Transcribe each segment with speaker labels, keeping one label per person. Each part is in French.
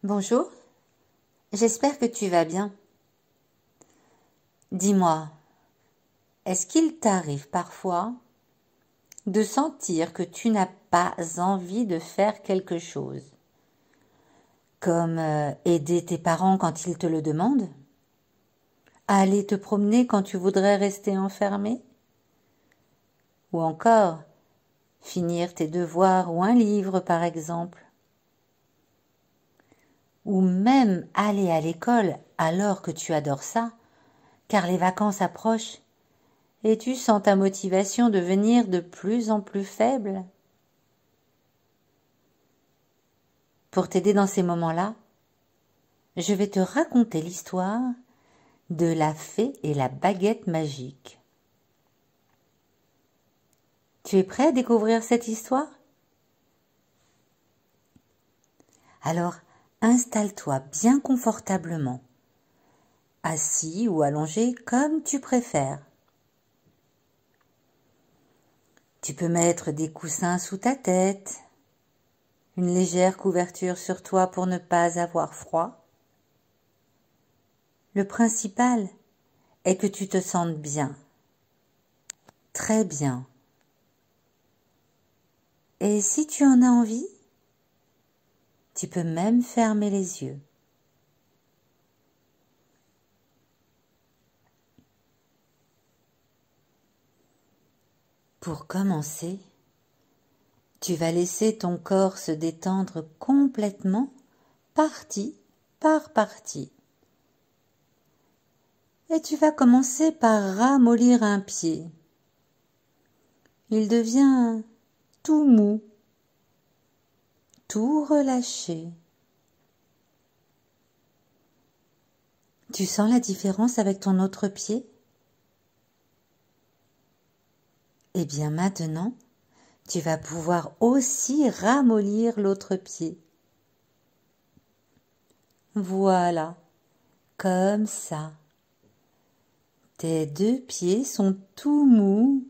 Speaker 1: Bonjour, j'espère que tu vas bien. Dis-moi, est-ce qu'il t'arrive parfois de sentir que tu n'as pas envie de faire quelque chose, comme aider tes parents quand ils te le demandent, aller te promener quand tu voudrais rester enfermé, ou encore finir tes devoirs ou un livre par exemple, ou même aller à l'école alors que tu adores ça, car les vacances approchent et tu sens ta motivation devenir de plus en plus faible. Pour t'aider dans ces moments-là, je vais te raconter l'histoire de la fée et la baguette magique. Tu es prêt à découvrir cette histoire? Alors, installe-toi bien confortablement, assis ou allongé comme tu préfères. Tu peux mettre des coussins sous ta tête, une légère couverture sur toi pour ne pas avoir froid. Le principal est que tu te sentes bien, très bien. Et si tu en as envie, tu peux même fermer les yeux. Pour commencer, tu vas laisser ton corps se détendre complètement, partie par partie. Et tu vas commencer par ramollir un pied. Il devient tout mou, tout relâché. Tu sens la différence avec ton autre pied? Eh bien maintenant, tu vas pouvoir aussi ramollir l'autre pied. Voilà, comme ça. Tes deux pieds sont tout mous,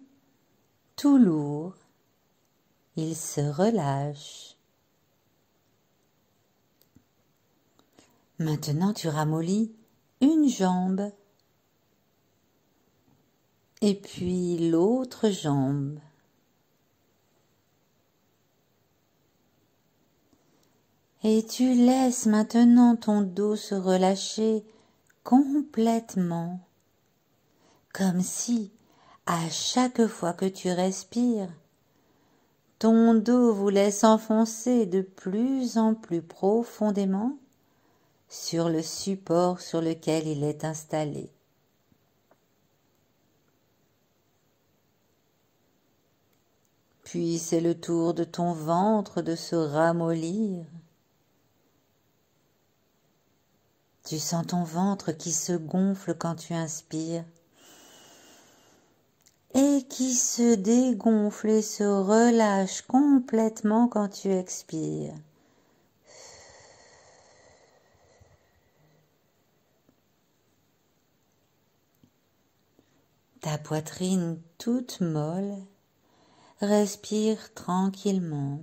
Speaker 1: tout lourds. Ils se relâchent. Maintenant, tu ramollis une jambe. Et puis l'autre jambe. Et tu laisses maintenant ton dos se relâcher complètement, comme si, à chaque fois que tu respires, ton dos voulait s'enfoncer de plus en plus profondément sur le support sur lequel il est installé. Puis c'est le tour de ton ventre de se ramollir. Tu sens ton ventre qui se gonfle quand tu inspires et qui se dégonfle et se relâche complètement quand tu expires. Ta poitrine toute molle respire tranquillement.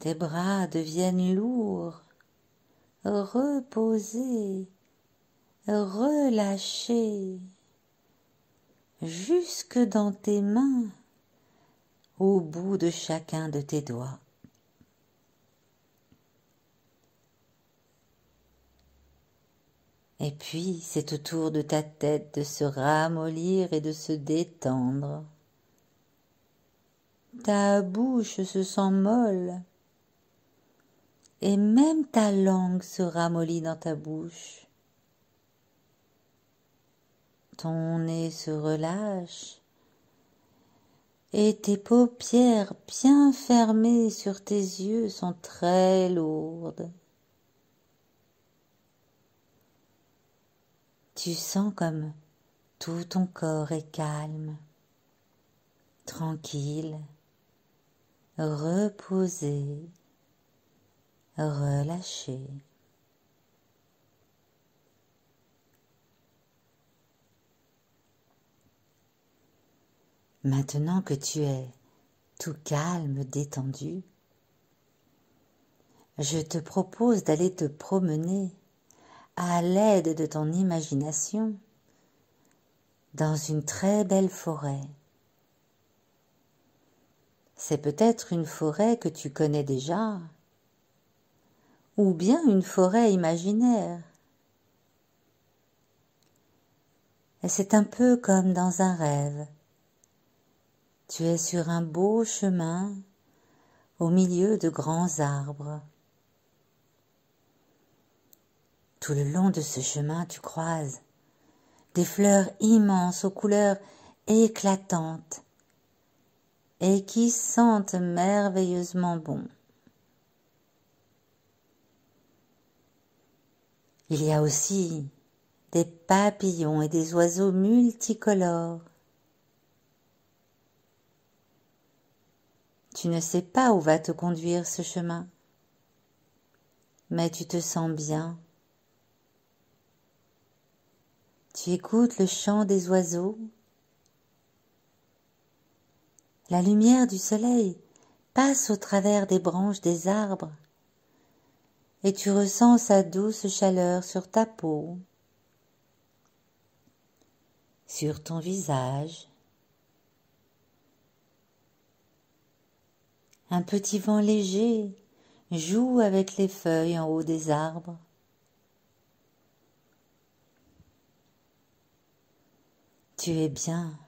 Speaker 1: Tes bras deviennent lourds, reposés, relâchés, jusque dans tes mains, au bout de chacun de tes doigts. Et puis, c'est au tour de ta tête de se ramollir et de se détendre. Ta bouche se sent molle, et même ta langue se ramollit dans ta bouche. Ton nez se relâche, et tes paupières bien fermées sur tes yeux sont très lourdes. Tu sens comme tout ton corps est calme, tranquille, reposé, relâché. Maintenant que tu es tout calme, détendu, je te propose d'aller te promener à l'aide de ton imagination dans une très belle forêt. C'est peut-être une forêt que tu connais déjà, ou bien une forêt imaginaire. Et c'est un peu comme dans un rêve. Tu es sur un beau chemin au milieu de grands arbres. Tout le long de ce chemin, tu croises des fleurs immenses aux couleurs éclatantes et qui sentent merveilleusement bon. Il y a aussi des papillons et des oiseaux multicolores. Tu ne sais pas où va te conduire ce chemin, mais tu te sens bien. Tu écoutes le chant des oiseaux. La lumière du soleil passe au travers des branches des arbres et tu ressens sa douce chaleur sur ta peau, sur ton visage. Un petit vent léger joue avec les feuilles en haut des arbres. Tu es bien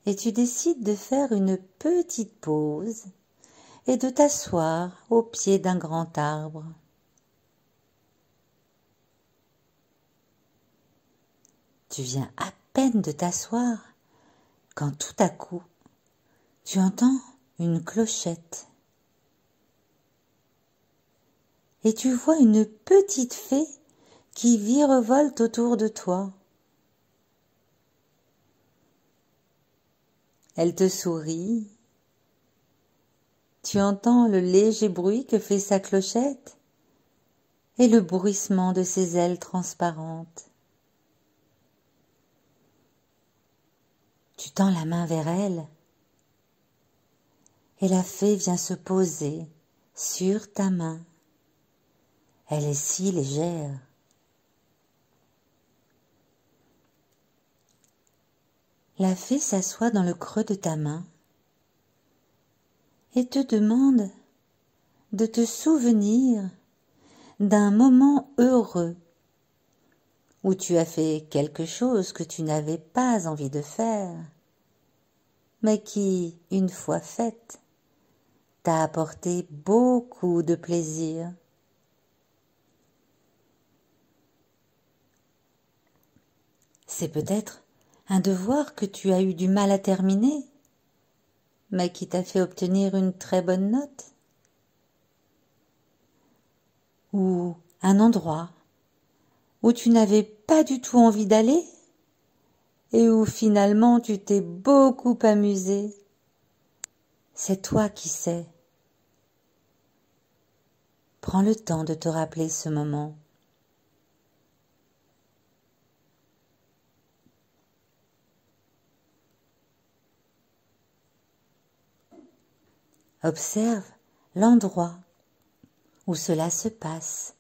Speaker 1: et tu décides de faire une petite pause et de t'asseoir au pied d'un grand arbre. Tu viens à peine de t'asseoir quand tout à coup tu entends une clochette et tu vois une petite fée qui virevolte autour de toi. Elle te sourit. Tu entends le léger bruit que fait sa clochette et le bruissement de ses ailes transparentes. Tu tends la main vers elle et la fée vient se poser sur ta main. Elle est si légère. La fée s'assoit dans le creux de ta main et te demande de te souvenir d'un moment heureux où tu as fait quelque chose que tu n'avais pas envie de faire, mais qui, une fois faite, t'a apporté beaucoup de plaisir. C'est peut-être un devoir que tu as eu du mal à terminer, mais qui t'a fait obtenir une très bonne note. Ou un endroit où tu n'avais pas du tout envie d'aller et où finalement tu t'es beaucoup amusé. C'est toi qui sais. Prends le temps de te rappeler ce moment. Observe l'endroit où cela se passe,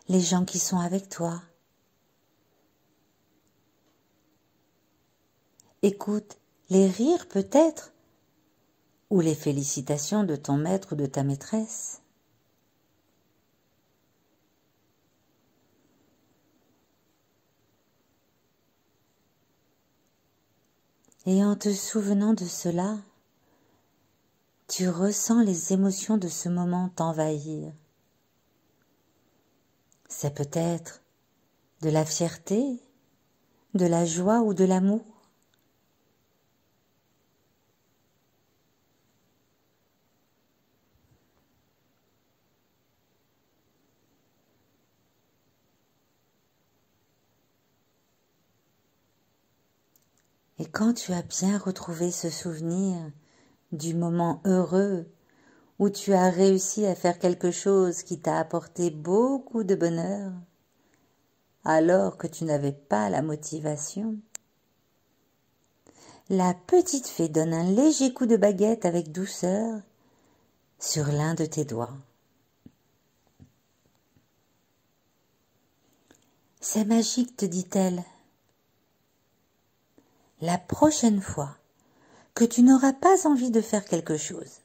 Speaker 1: les gens qui sont avec toi. Écoute les rires peut-être, ou les félicitations de ton maître ou de ta maîtresse. Et en te souvenant de cela, tu ressens les émotions de ce moment t'envahir. C'est peut-être de la fierté, de la joie ou de l'amour. Et quand tu as bien retrouvé ce souvenir du moment heureux où tu as réussi à faire quelque chose qui t'a apporté beaucoup de bonheur, alors que tu n'avais pas la motivation, la petite fée donne un léger coup de baguette avec douceur sur l'un de tes doigts. C'est magique, te dit-elle. La prochaine fois que tu n'auras pas envie de faire quelque chose,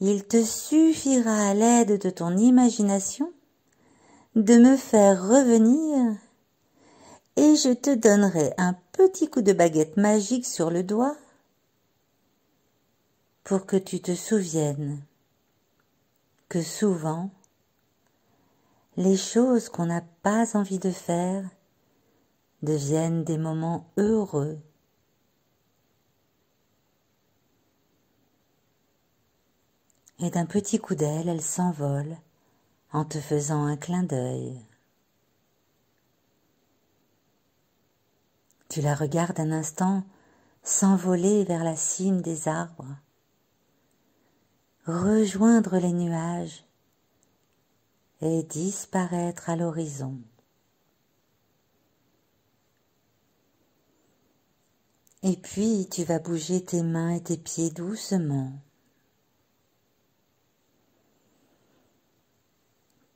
Speaker 1: il te suffira à l'aide de ton imagination de me faire revenir et je te donnerai un petit coup de baguette magique sur le doigt pour que tu te souviennes que souvent, les choses qu'on n'a pas envie de faire deviennent des moments heureux. Et d'un petit coup d'aile, elle s'envole en te faisant un clin d'œil. Tu la regardes un instant s'envoler vers la cime des arbres, rejoindre les nuages et disparaître à l'horizon. Et puis tu vas bouger tes mains et tes pieds doucement.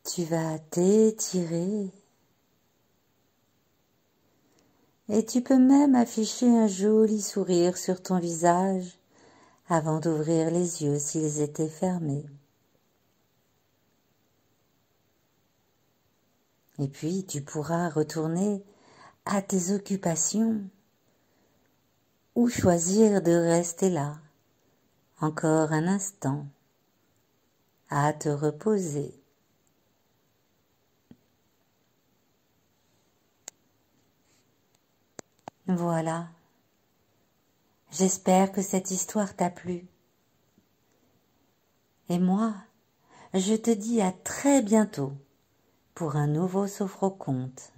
Speaker 1: Tu vas t'étirer et tu peux même afficher un joli sourire sur ton visage avant d'ouvrir les yeux s'ils étaient fermés. Et puis tu pourras retourner à tes occupations ou choisir de rester là, encore un instant, à te reposer. Voilà, j'espère que cette histoire t'a plu. Et moi, je te dis à très bientôt pour un nouveau Sophroconte.